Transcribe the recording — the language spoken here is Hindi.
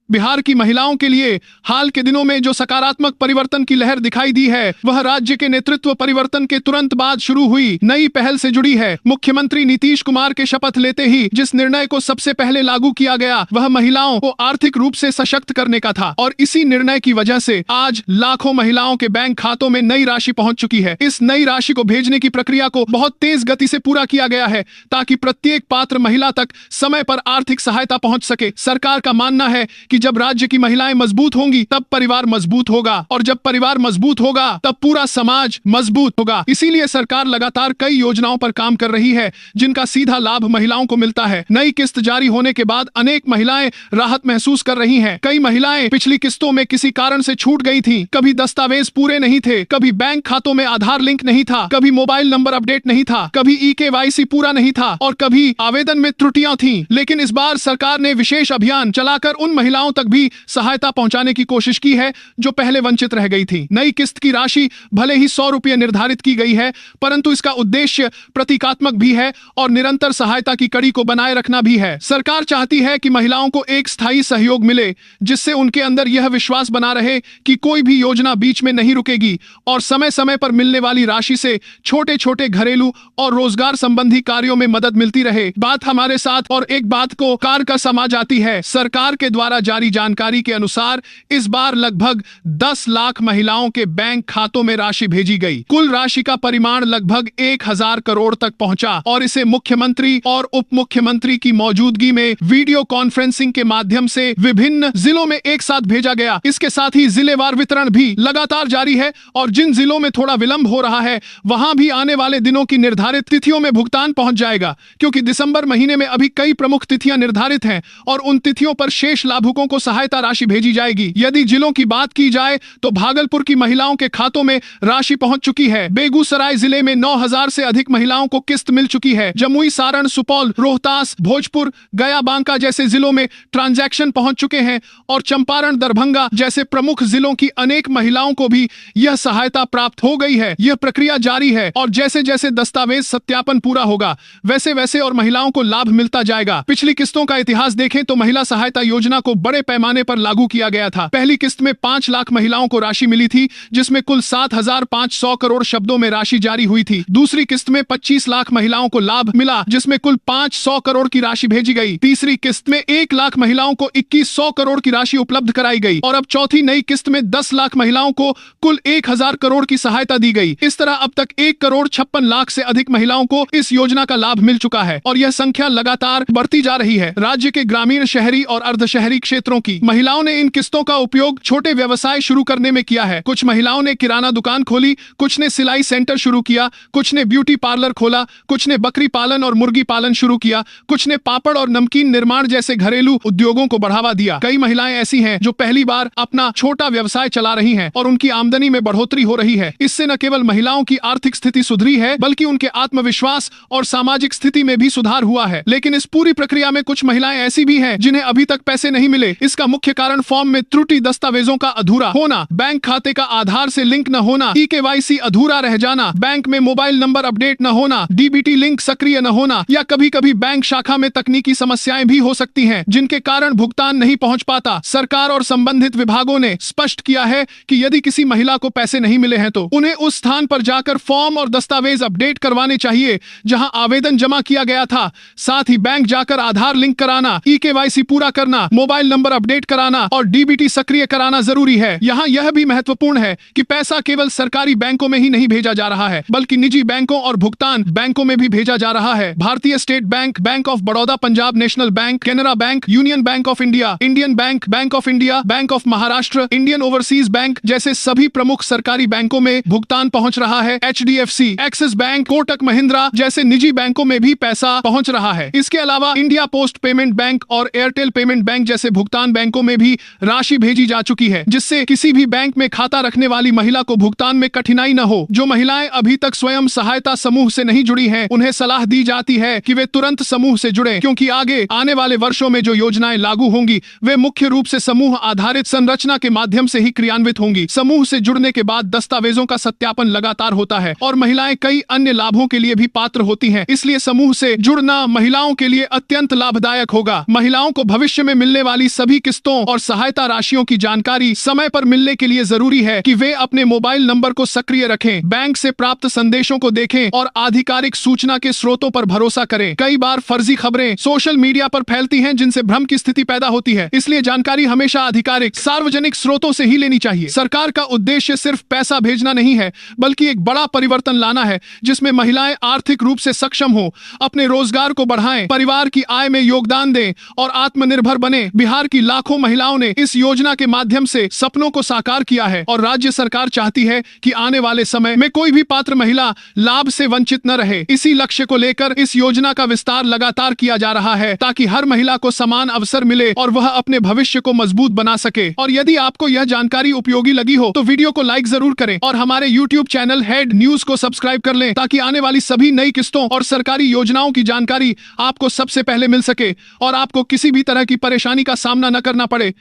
बिहार की महिलाओं के लिए हाल के दिनों में जो सकारात्मक परिवर्तन की लहर दिखाई दी है वह राज्य के नेतृत्व परिवर्तन के तुरंत बाद शुरू हुई नई पहल से जुड़ी है। मुख्यमंत्री नीतीश कुमार के शपथ लेते ही जिस निर्णय को सबसे पहले लागू किया गया वह महिलाओं को आर्थिक रूप से सशक्त करने का था और इसी निर्णय की वजह से आज लाखों महिलाओं के बैंक खातों में नई राशि पहुंच चुकी है। इस नई राशि को भेजने की प्रक्रिया को बहुत तेज गति से पूरा किया गया है ताकि प्रत्येक पात्र महिला तक समय पर आर्थिक सहायता पहुंच सके। सरकार का मानना है कि जब राज्य की महिलाएं मजबूत होंगी तब परिवार मजबूत होगा और जब परिवार मजबूत होगा तब पूरा समाज मजबूत होगा। इसीलिए सरकार लगातार कई योजनाओं पर काम कर रही है जिनका सीधा लाभ महिलाओं को मिलता है। नई किस्त जारी होने के बाद अनेक महिलाएं राहत महसूस कर रही हैं। कई महिलाएं पिछली किस्तों में किसी कारण से छूट गई थीं। कभी दस्तावेज पूरे नहीं थे, कभी बैंक खातों में आधार लिंक नहीं था, कभी मोबाइल नंबर अपडेट नहीं था, कभी EKYC पूरा नहीं था और कभी आवेदन में त्रुटियां थीं। लेकिन इस बार सरकार ने विशेष अभियान चलाकर उन महिलाओं तक भी सहायता पहुंचाने की कोशिश की है जो पहले वंचित रह गई थी। नई किस्त की राशि भले ही 100 रुपये निर्धारित की गई है परंतु इसका उद्देश्य प्रतीकात्मक भी है और निरंतर सहायता की कड़ी को बनाए रखना भी है। सरकार चाहती है कि महिलाओं को एक स्थायी सहयोग मिले जिससे उनके अंदर यह विश्वास बना रहे कि कोई भी योजना बीच में नहीं रुकेगी और समय समय पर मिलने वाली राशि से छोटे छोटे घरेलू और रोजगार संबंधी कार्यों में मदद मिलती रहे। बात हमारे साथ और एक बात को कार का समा जाती है। सरकार के द्वारा जारी जानकारी के अनुसार इस बार लगभग 10 लाख महिलाओं के बैंक खातों में राशि भेजी गई। कुल राशि का परिमाण लगभग 1000 करोड़ तक पहुंचा और इसे मुख्यमंत्री और उप मुख्यमंत्री की मौजूदगी में वीडियो कॉन्फ्रेंसिंग के माध्यम से विभिन्न जिलों में एक साथ भेजा गया। इसके साथ ही जिलेवार वितरण भी लगातार जारी है और जिन जिलों में थोड़ा विलंब हो रहा है वहां भी आने वाले दिनों की निर्धारित तिथियों में भुगतान पहुंच जाएगा, क्योंकि दिसंबर महीने में अभी कई प्रमुख तिथियां निर्धारित हैं और उन तिथियों पर शेष लाभुकों को सहायता राशि भेजी जाएगी। यदि जिलों की बात की जाए तो भागलपुर की महिलाओं के खातों में राशि पहुंच चुकी है। बेगूसराय जिले में 9000 से अधिक महिलाओं को किस्त मिल चुकी है। जमुई, सारण, सुपौल, रोहतास, भोजपुर, गया, बांका जैसे जिलों में ट्रांजैक्शन पहुंच चुके हैं और चंपारण, दरभंगा जैसे प्रमुख जिलों की अनेक महिलाओं को भी यह सहायता प्राप्त हो गई है। यह प्रक्रिया जारी है और जैसे जैसे दस्तावेज सत्यापन पूरा होगा वैसे वैसे और महिलाओं को लाभ मिलता जाएगा। पिछली किस्तों का इतिहास देखें तो महिला सहायता योजना को बड़े पैमाने पर लागू किया गया था। पहली किस्त में 5 लाख महिलाओं को राशि मिली थी जिसमें कुल 7500 करोड़ शब्दों में राशि जारी हुई थी। दूसरी किस्त में 25 लाख महिलाओं को लाभ मिला जिसमें कुल 500 करोड़ की राशि भेजी गई। तीसरी किस्त में 1 लाख महिलाओं को 2100 करोड़ की राशि उपलब्ध कराई गई और अब चौथी नई किस्त में 10 लाख महिलाओं को कुल 1000 करोड़ की सहायता दी गई। इस तरह अब तक 1,56,00,000 से अधिक महिलाओं को इस योजना का लाभ मिल चुका है और यह संख्या लगातार बढ़ती जा रही है। राज्य के ग्रामीण, शहरी और अर्धशहरी क्षेत्रों की महिलाओं ने इन किस्तों का उपयोग छोटे व्यवसाय शुरू करने में किया है। कुछ महिलाओं ने किराना दुकान खोली, कुछ ने सिलाई सेंटर शुरू किया, कुछ ने ब्यूटी पार्लर खोला, कुछ ने बकरी पालन और मुर्गी पालन शुरू किया, कुछ ने पापड़ और नमकीन निर्माण जैसे घरेलू उद्योगों को बढ़ावा दिया। कई महिलाएं ऐसी हैं जो पहली बार अपना छोटा व्यवसाय चला रही हैं और उनकी आमदनी में बढ़ोतरी हो रही है। इससे न केवल महिलाओं की आर्थिक स्थिति सुधरी है बल्कि उनके आत्मविश्वास और सामाजिक स्थिति में भी सुधार हुआ है। लेकिन इस पूरी प्रक्रिया में कुछ महिलाएं ऐसी भी हैं जिन्हें अभी तक पैसे नहीं मिले। इसका मुख्य कारण फॉर्म में त्रुटि, दस्तावेजों का अधूरा होना, बैंक खाते का आधार से लिंक न होना, EKYC अधूरा रह जाना, बैंक में मोबाइल नंबर अपडेट न होना, DBT लिंक सक्रिय न होना या कभी कभी बैंक शाखा में तकनीकी समस्याएं भी हो सकती हैं जिनके कारण भुगतान नहीं पहुंच पाता। सरकार और संबंधित विभागों ने स्पष्ट किया है कि यदि किसी महिला को पैसे नहीं मिले हैं तो उन्हें उस स्थान पर जाकर फॉर्म और दस्तावेज अपडेट करवाने चाहिए जहां आवेदन जमा किया गया था। साथ ही बैंक जाकर आधार लिंक कराना, EKYC पूरा करना, मोबाइल नंबर अपडेट कराना और DBT सक्रिय कराना जरूरी है। यहाँ यह भी महत्वपूर्ण है कि पैसा केवल सरकारी बैंकों में ही नहीं भेजा जा रहा है बल्कि निजी बैंकों और भुगतान बैंकों में भी भेजा जा रहा है। भारतीय state bank, bank of Baroda, Punjab national bank, Canara bank, union bank of India, Indian bank, bank of India, bank of Maharashtra, Indian overseas bank जैसे सभी प्रमुख सरकारी बैंकों में भुगतान पहुंच रहा है। HDFC, axis bank, Kotak Mahindra जैसे निजी बैंकों में भी पैसा पहुंच रहा है। इसके अलावा इंडिया पोस्ट पेमेंट बैंक और एयरटेल पेमेंट बैंक जैसे भुगतान बैंकों में भी राशि भेजी जा चुकी है जिससे किसी भी बैंक में खाता रखने वाली महिला को भुगतान में कठिनाई न हो। जो महिलाएं अभी तक स्वयं सहायता समूह से नहीं जुड़ी हैं, उन्हें सलाह दी जाती है कि वे तुरंत समूह से जुड़ें, क्योंकि आगे आने वाले वर्षों में जो योजनाएं लागू होंगी वे मुख्य रूप से समूह आधारित संरचना के माध्यम से ही क्रियान्वित होंगी। समूह से जुड़ने के बाद दस्तावेजों का सत्यापन लगातार होता है और महिलाएं कई अन्य लाभों के लिए भी पात्र होती हैं। इसलिए समूह से जुड़ना महिलाओं के लिए अत्यंत लाभदायक होगा। महिलाओं को भविष्य में मिलने वाली सभी किस्तों और सहायता राशियों की जानकारी समय पर मिलने के लिए जरूरी है कि वे अपने मोबाइल नंबर को सक्रिय रखें, बैंक से प्राप्त संदेशों को देखें और आधिकारिक सूचना के स्रोतों पर भरोसा करें। कई बार फर्जी खबरें सोशल मीडिया पर फैलती हैं जिनसे भ्रम की स्थिति पैदा होती है, इसलिए जानकारी हमेशा आधिकारिक सार्वजनिक स्रोतों से ही लेनी चाहिए। सरकार का उद्देश्य सिर्फ पैसा भेजना नहीं है, बल्कि एक बड़ा परिवर्तन लाना है जिसमें महिलाएं आर्थिक रूप से सक्षम हो, अपने रोजगार को बढ़ाएं, परिवार की आय में योगदान दें और आत्मनिर्भर बने। बिहार की लाखों महिलाओं ने इस योजना के माध्यम से सपनों को साकार किया है और राज्य सरकार चाहती है कि आने वाले समय में कोई भी पात्र महिला लाभ से वंचित न रहे। इसी लक्ष्य को लेकर इस योजना का विस्तार लगातार किया जा रहा है ताकि हर महिला को समान अवसर मिले और वह अपने भविष्य को मजबूत बना सके। और यदि आपको यह जानकारी उपयोगी लगी हो तो वीडियो को लाइक जरूर करें और हमारे YouTube चैनल हेड न्यूज को सब्सक्राइब कर लें ताकि आने वाली सभी नई किस्तों और सरकारी योजनाओं की जानकारी आपको सबसे पहले मिल सके और आपको किसी भी तरह की परेशानी का सामना न करना पड़े।